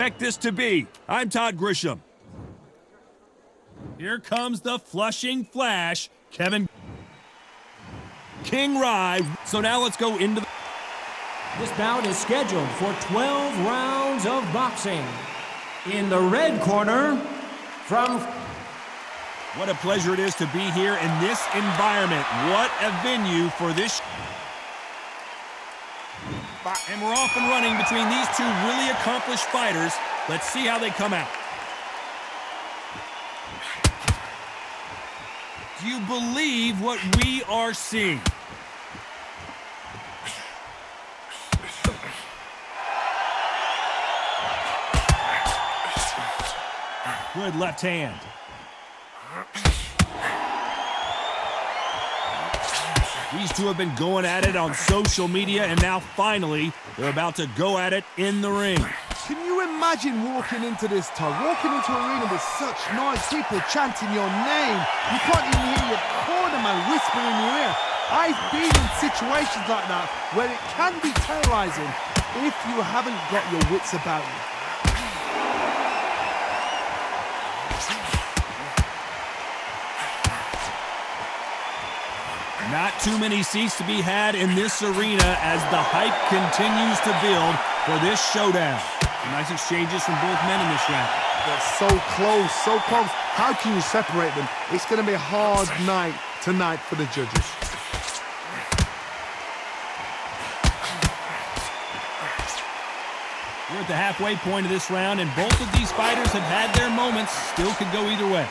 Expect this to be. I'm Todd Grisham. Here comes the Flushing Flash, Kevin King Rye. So now let's go into the... This bout is scheduled for 12 rounds of boxing. In the red corner, from... What a pleasure it is to be here in this environment. What a venue for this. And we're off and running between these two really accomplished fighters. Let's see how they come out. Do you believe what we are seeing? Good left hand. These two have been going at it on social media, and now finally they're about to go at it in the ring. Can you imagine walking into this, Todd? Walking into an arena with such noise, people chanting your name. You can't even hear your cornerman whispering in your ear. I've been in situations like that where it can be terrorizing if you haven't got your wits about you. Not too many seats to be had in this arena as the hype continues to build for this showdown. Nice exchanges from both men in this round. They're so close, so close. How can you separate them? It's going to be a hard night tonight for the judges. We're at the halfway point of this round, and both of these fighters have had their moments. Still could go either way.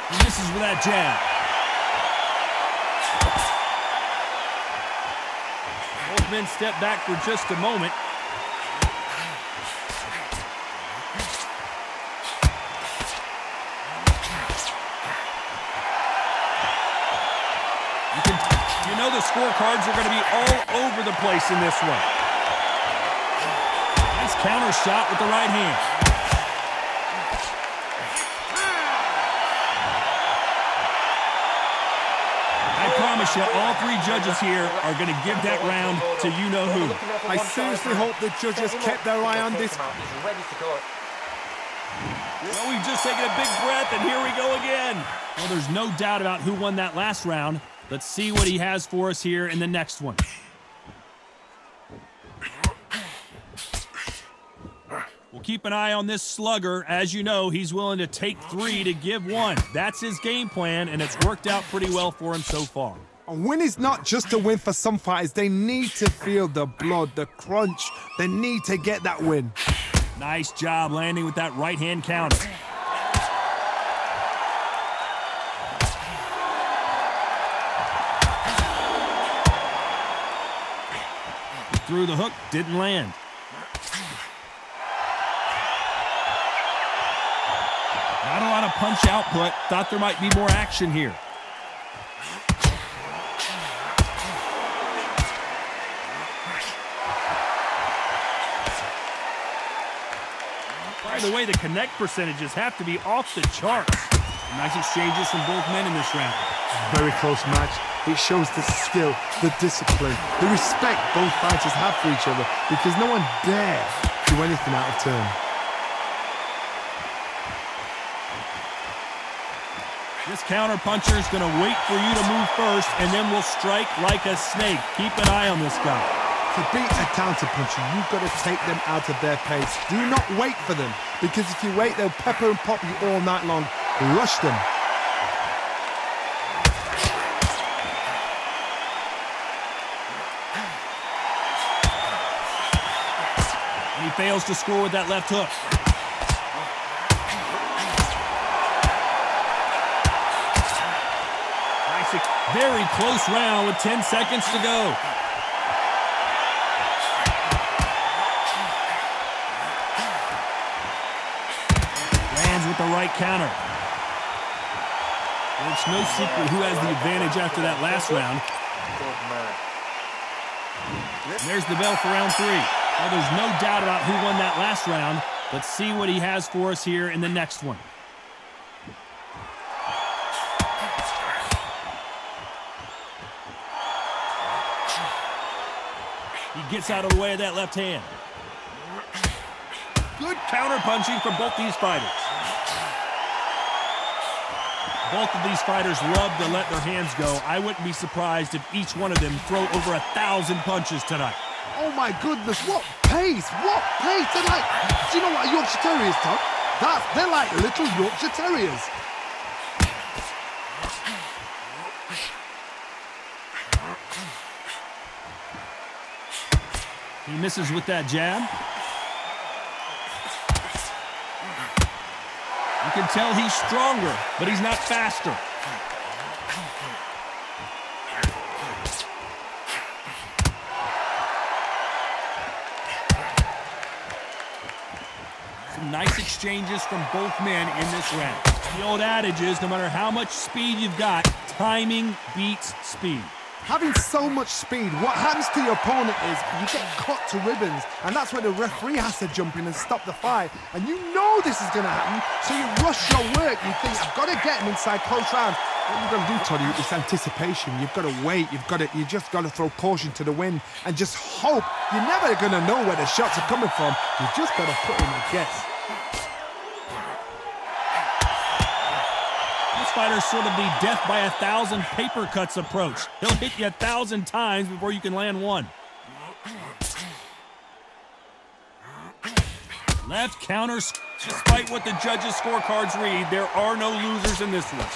Misses with that jab. Both men step back for just a moment. You know the scorecards are going to be all over the place in this one. Nice counter shot with the right hand. I promise you, all three judges here are going to give that round to you-know-who. I seriously hope the judges kept their eye on this. Well, we've just taken a big breath, and here we go again. Well, there's no doubt about who won that last round. Let's see what he has for us here in the next one. We'll keep an eye on this slugger. As you know, he's willing to take three to give one. That's his game plan, and it's worked out pretty well for him so far. A win is not just a win for some fighters. They need to feel the blood, the crunch. They need to get that win. Nice job landing with that right-hand counter. Threw the hook, didn't land. Not a lot of punch output. Thought there might be more action here. By the way, the connect percentages have to be off the charts. Nice exchanges from both men in this round. Very close match. It shows the skill, the discipline, the respect both fighters have for each other because no one dare do anything out of turn. This counter-puncher is going to wait for you to move first, and then will strike like a snake. Keep an eye on this guy. To beat a counter-puncher, you've got to take them out of their pace. Do not wait for them, because if you wait, they'll pepper and pop you all night long. Rush them. And he fails to score with that left hook. Very close round with 10 seconds to go. Lands with the right counter. Well, it's no secret who has the advantage after that last round. And there's the bell for round three. Well, there's no doubt about who won that last round. Let's see what he has for us here in the next one. He gets out of the way of that left hand. Good counter-punching from both these fighters. Both of these fighters love to let their hands go. I wouldn't be surprised if each one of them throw over 1,000 punches tonight. Oh my goodness, what pace, what pace. They're like, do you know what a Yorkshire Terrier is, Tom? They're like little Yorkshire Terriers. He misses with that jab. You can tell he's stronger, but he's not faster. Some nice exchanges from both men in this round. The old adage is, no matter how much speed you've got, timing beats speed. Having so much speed, what happens to your opponent is you get cut to ribbons, and that's where the referee has to jump in and stop the fight. And you know this is going to happen, so you rush your work. You think, I've got to get him inside close rounds. What you've got to do, Toddy, is anticipation. You've got to wait. You just got to throw caution to the wind and just hope. You're never going to know where the shots are coming from. You just got to put in a guess. This fighter's sort of the death by 1,000 paper cuts approach. He'll hit you 1,000 times before you can land one. Left counters. Despite what the judges' scorecards read, there are no losers in this one.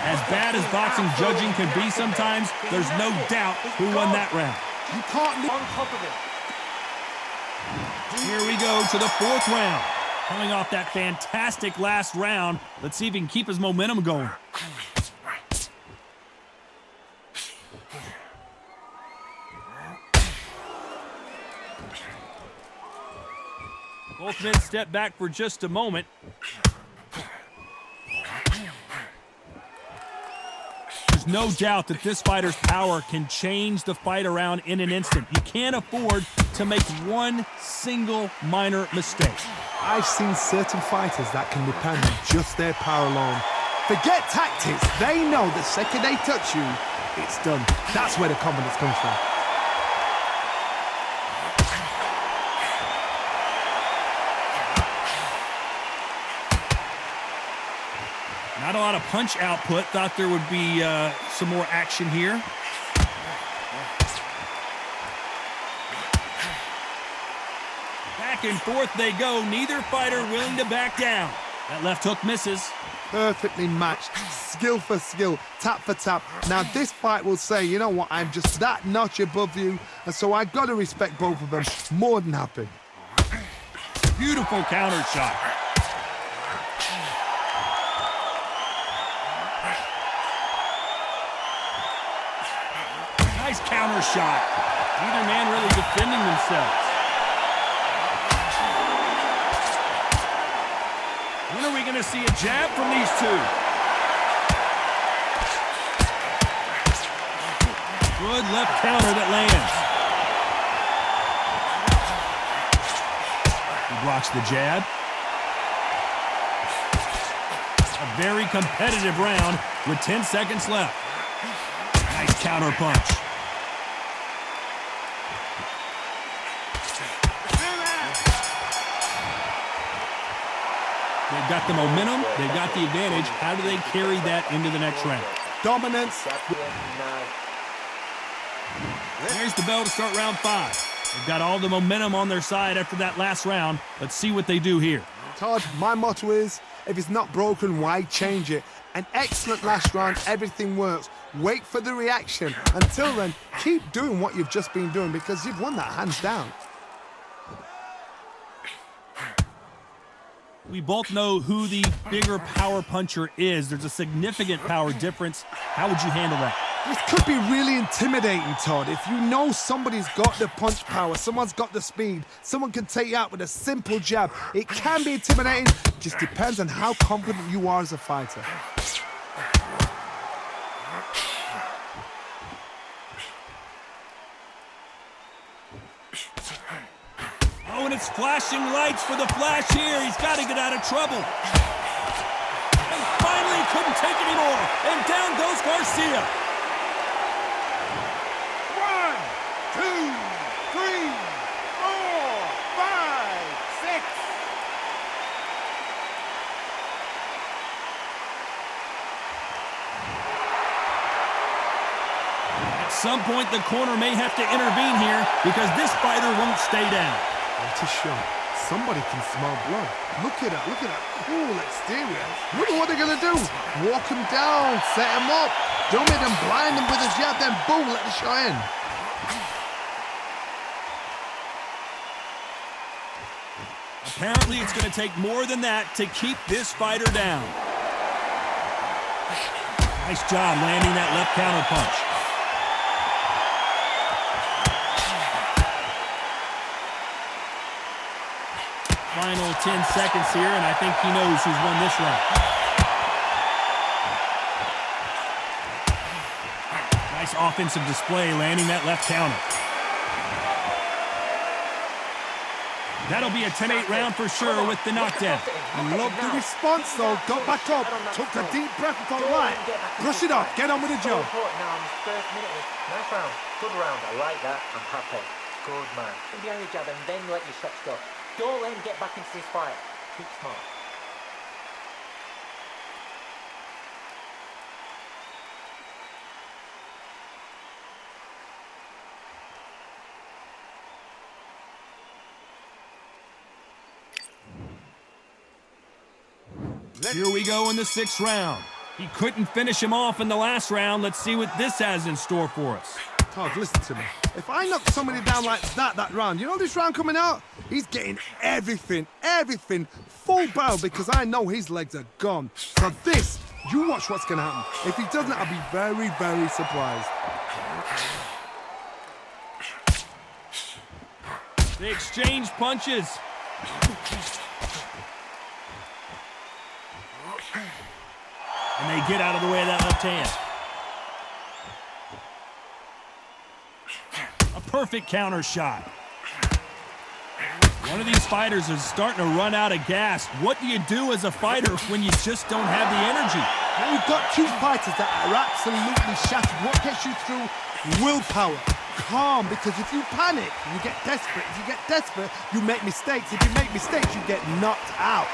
As bad as boxing judging can be sometimes, there's no doubt who won that round. You can't leave on top of it. Here we go to the fourth round. Coming off that fantastic last round, let's see if he can keep his momentum going. Both men step back for just a moment. There's no doubt that this fighter's power can change the fight around in an instant. You can't afford to make one single minor mistake. I've seen certain fighters that can depend on just their power alone. Forget tactics. They know the second they touch you, it's done. That's where the confidence comes from. Not a lot of punch output. Thought there would be some more action here. Back and forth they go. Neither fighter willing to back down. That left hook misses. Perfectly matched, skill for skill, tap for tap. Now this fight will say, you know what, I'm just that notch above you, and so I've got to respect both of them. More than happy. Beautiful counter shot. Nice counter shot. Neither man really defending themselves. When are we going to see a jab from these two? Good left counter that lands. He blocks the jab. A very competitive round with 10 seconds left. Nice counter punch. They've got the momentum, they've got the advantage. How do they carry that into the next round? Dominance. There's the bell to start round 5. They've got all the momentum on their side after that last round. Let's see what they do here. Todd, my motto is, if it's not broken, why change it? An excellent last round, everything works. Wait for the reaction. Until then, keep doing what you've just been doing because you've won that hands down. We both know who the bigger power puncher is. There's a significant power difference. How would you handle that? This could be really intimidating, Todd. If you know somebody's got the punch power, someone's got the speed, someone can take you out with a simple jab. It can be intimidating. Just depends on how confident you are as a fighter. Oh, and it's flashing lights for the flash here. He's got to get out of trouble. And finally, he couldn't take anymore. And down goes Garcia. 1, 2, 3, 4, 5, 6. At some point, the corner may have to intervene here because this fighter won't stay down. What a shot. Somebody can smell blood. Look at that cool exterior. Look at what they're gonna do. Walk him down, set him up. Don't make them blind him with a jab, then boom, let the shot in. Apparently, it's going to take more than that to keep this fighter down. Nice job landing that left counter punch. Final 10 seconds here, and I think he knows who's won this round. Nice offensive display, landing that left counter. That'll be a 10-8 round for sure with the knockdown. Love the response though. Got back up, took a deep breath and thought, right, brush it off, get on with the job. First minute, nice round, good round. I like that. I'm happy. Good man. Get behind the jab and then let your shots go. Don't let him get back into this fight. Keep smart. Here we go in the 6th round. He couldn't finish him off in the last round. Let's see what this has in store for us. Todd, listen to me. If I knock somebody down like that round, you know this round coming out? He's getting everything, full barrel because I know his legs are gone. So this, you watch what's going to happen. If he doesn't, I'll be very, very surprised. They exchange punches. And they get out of the way of that left hand. A perfect counter shot. One of these fighters is starting to run out of gas. What do you do as a fighter when you just don't have the energy? Now you've got two fighters that are absolutely shattered. What gets you through? Willpower. Calm, because if you panic, you get desperate. If you get desperate, you make mistakes. If you make mistakes, you get knocked out.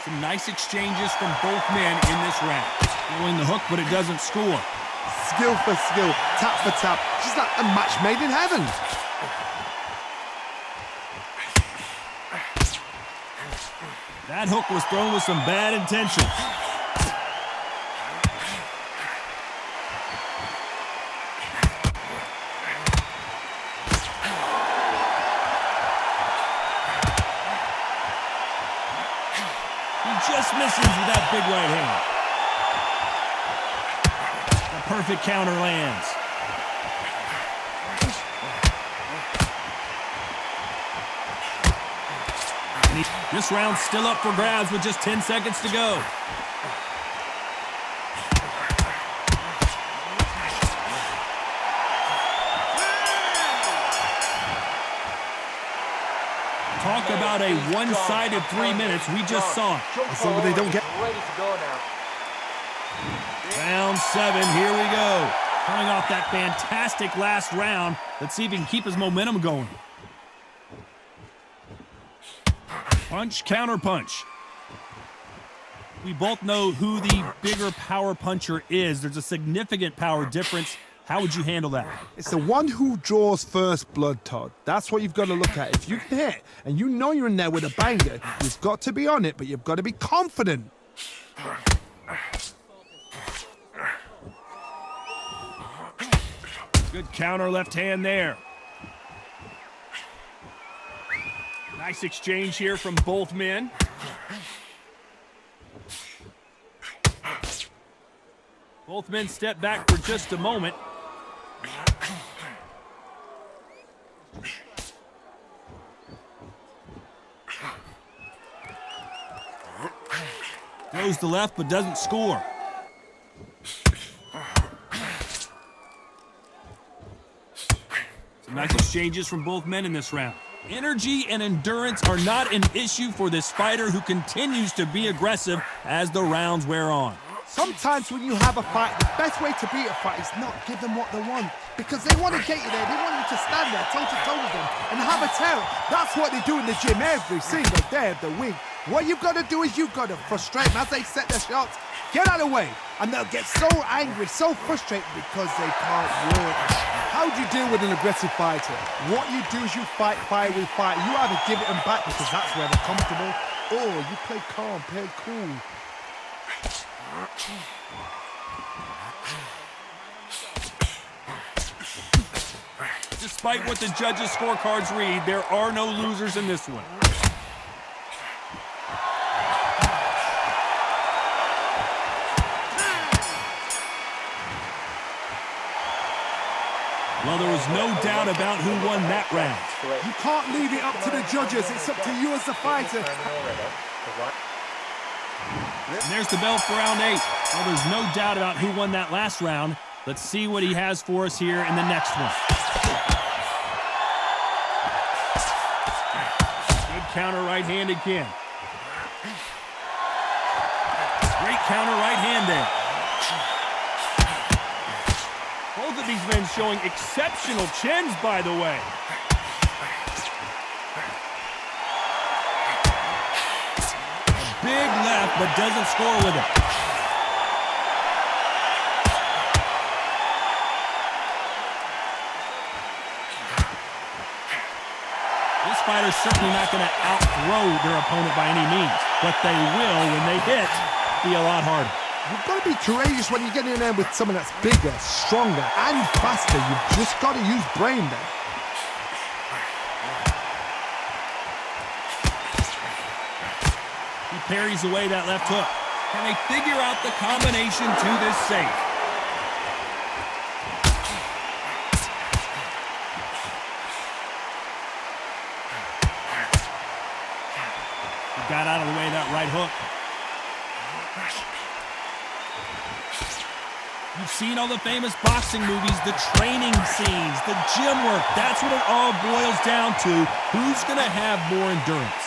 Some nice exchanges from both men in this round. Throwing the hook, but it doesn't score. Skill for skill, tap for tap. Just like a match made in heaven. That hook was thrown with some bad intentions. Just misses with that big right hand. The perfect counter lands. This round's still up for grabs with just 10 seconds to go. Talk about a one-sided 3 minutes. We just saw it. Somebody they don't get. Ready to go now. Round 7, here we go. Coming off that fantastic last round. Let's see if he can keep his momentum going. Punch, counter punch. We both know who the bigger power puncher is. There's a significant power difference. How would you handle that? It's the one who draws first blood, Todd. That's what you've got to look at. If you can hit, and you know you're in there with a banger, you've got to be on it, but you've got to be confident. Good counter left hand there. Nice exchange here from both men. Both men step back for just a moment. Throws the left but doesn't score. Nice exchanges from both men in this round. Energy and endurance are not an issue for this fighter who continues to be aggressive as the rounds wear on. Sometimes when you have a fight, the best way to beat a fight is not give them what they want. Because they want to get you there. They want you to stand there toe-to-toe with them and have a tear. That's what they do in the gym every single day of the week. What you've got to do is you've got to frustrate them as they set their shots. Get out of the way. And they'll get so angry, so frustrated because they can't work. How do you deal with an aggressive fighter? What you do is you fight fire with fire. You either give it them back because that's where they're comfortable, or you play calm, play cool. Despite what the judges' scorecards read, there are no losers in this one. Well, there was no doubt about who won that round. You can't leave it up to the judges. It's up to you as the fighter. And there's the bell for round 8. Well, there's no doubt about who won that last round. Let's see what he has for us here in the next one. Good counter right hand again. Great counter right hand there. Both of these men showing exceptional chins, by the way. A big left, but doesn't score with it. This fighter's certainly not going to outthrow their opponent by any means, but they will, when they hit, be a lot harder. You've got to be courageous when you get in there with someone that's bigger, stronger, and faster. You've just got to use brain there. He parries away that left hook. Can they figure out the combination to this save? He got out of the way of that right hook. You've seen all the famous boxing movies, the training scenes, the gym work. That's what it all boils down to. Who's going to have more endurance?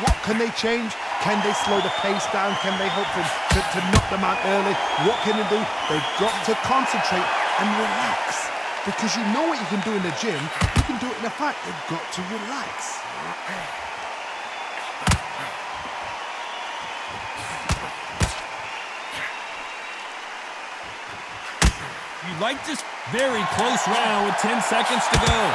What can they change? Can they slow the pace down? Can they hope to knock them out early? What can they do? They've got to concentrate and relax. Because you know what you can do in the gym, you can do it in a fight. They've got to relax. You'd like this very close round with 10 seconds to go.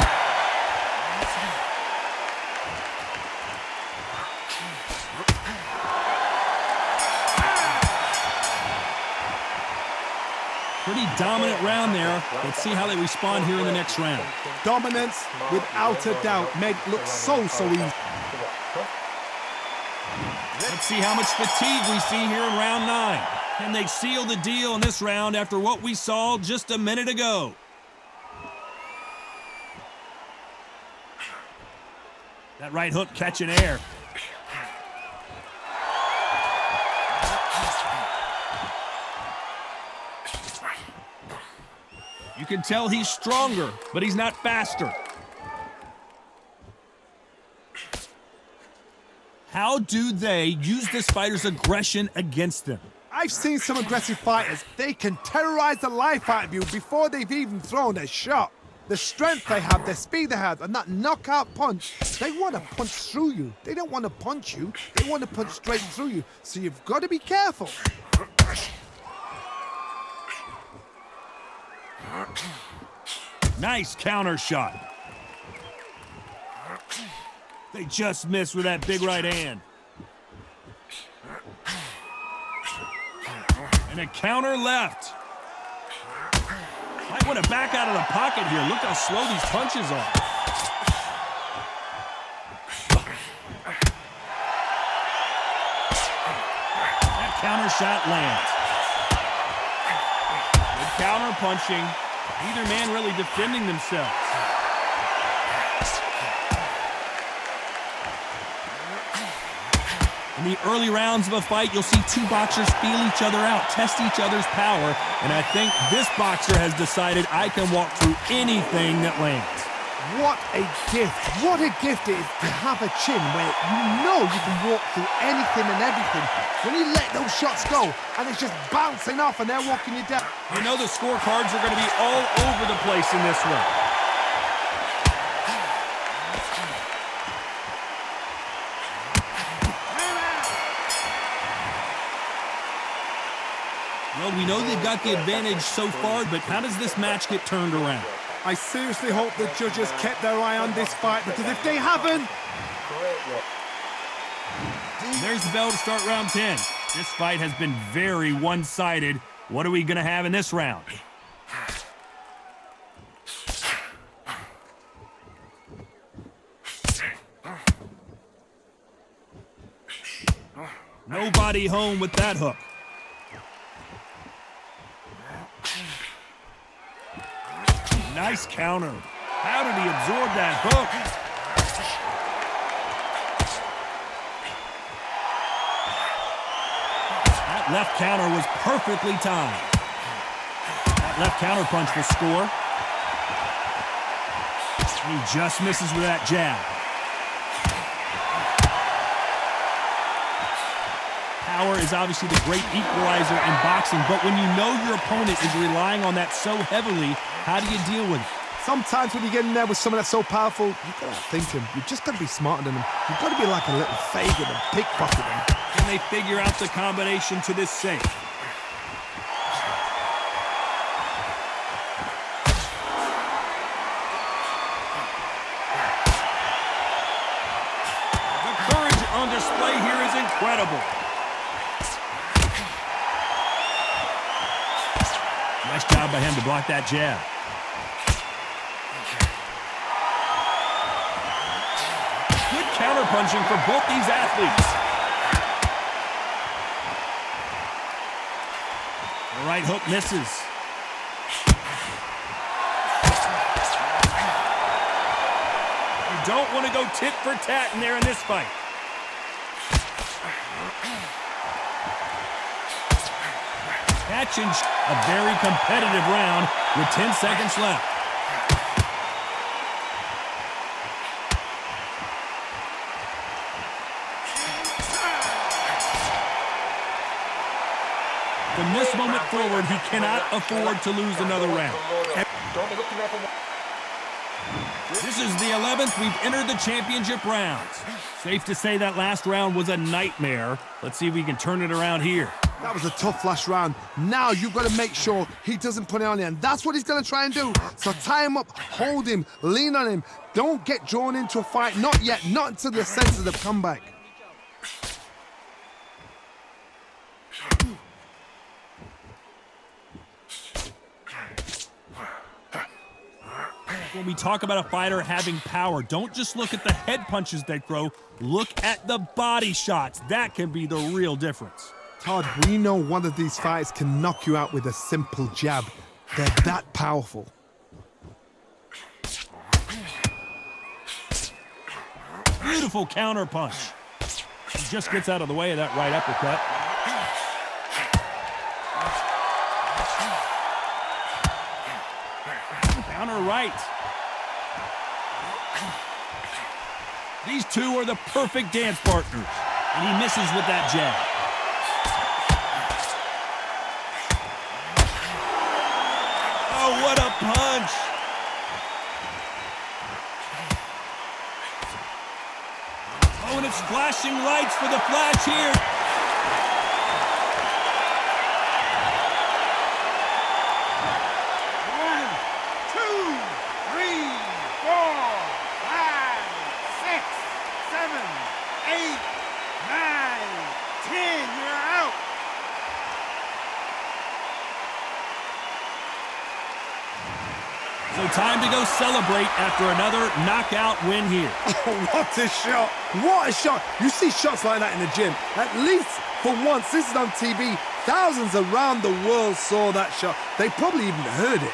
Pretty dominant round there. Let's see how they respond here in the next round. Dominance, without a doubt, made it look so easy. Let's see how much fatigue we see here in round 9. Can they seal the deal in this round after what we saw just a minute ago? That right hook catching air. You can tell he's stronger, but he's not faster. How do they use this fighter's aggression against them? I've seen some aggressive fighters. They can terrorize the life out of you before they've even thrown a shot. The strength they have, the speed they have, and that knockout punch, they want to punch through you. They don't want to punch you. They want to punch straight through you. So you've got to be careful. Nice counter shot. They just missed with that big right hand. And a counter left. Might want to back out of the pocket here. Look how slow these punches are. That counter shot lands. Good counter punching. Neither man really defending themselves. In the early rounds of a fight, you'll see two boxers feel each other out, test each other's power, and I think this boxer has decided I can walk through anything that lands. What a gift. What a gift it is to have a chin where you know you can walk through anything and everything. When you let those shots go and it's just bouncing off and they're walking you down. You know the scorecards are going to be all over the place in this one. Well, we know they've got the advantage so far, but how does this match get turned around? I seriously hope the judges kept their eye on this fight, because if they haven't... There's the bell to start round 10. This fight has been very one-sided. What are we going to have in this round? Nobody home with that hook. Nice counter. How did he absorb that hook? That left counter was perfectly timed. That left counter punch will score. And he just misses with that jab. Power is obviously the great equalizer in boxing, but when you know your opponent is relying on that so heavily, how do you deal with it? Sometimes when you get in there with someone that's so powerful, you've got to think him. You've just got to be smarter than him. You've got to be like a little Fagin and pickpocket him. Can they figure out the combination to this safe? The courage on display here is incredible. Nice job by him to block that jab. Good counter-punching for both these athletes. The right hook misses. You don't want to go tit for tat in there in this fight. Catching a very competitive round with 10 seconds left. From this moment forward, he cannot afford to lose another round. This is the 11th. We've entered the championship rounds. Safe to say that last round was a nightmare. Let's see if we can turn it around here. That was a tough last round. Now you've got to make sure he doesn't put it on you, and that's what he's going to try and do. So tie him up, hold him, lean on him. Don't get drawn into a fight. Not yet. Not until the senses have come back. When we talk about a fighter having power, don't just look at the head punches they throw. Look at the body shots. That can be the real difference. Todd, we know one of these fighters can knock you out with a simple jab. They're that powerful. Beautiful counter punch. He just gets out of the way of that right uppercut. Counter right. These two are the perfect dance partners. And he misses with that jab. Oh, what a punch! Oh, and it's flashing lights for the flash here. One, two, three, four, five, six, seven, eight, nine, 10. You're out. So time to go celebrate after another knockout win here. Oh, what a shot! What a shot! You see shots like that in the gym. At least for once, this is on TV. Thousands around the world saw that shot. They probably even heard it.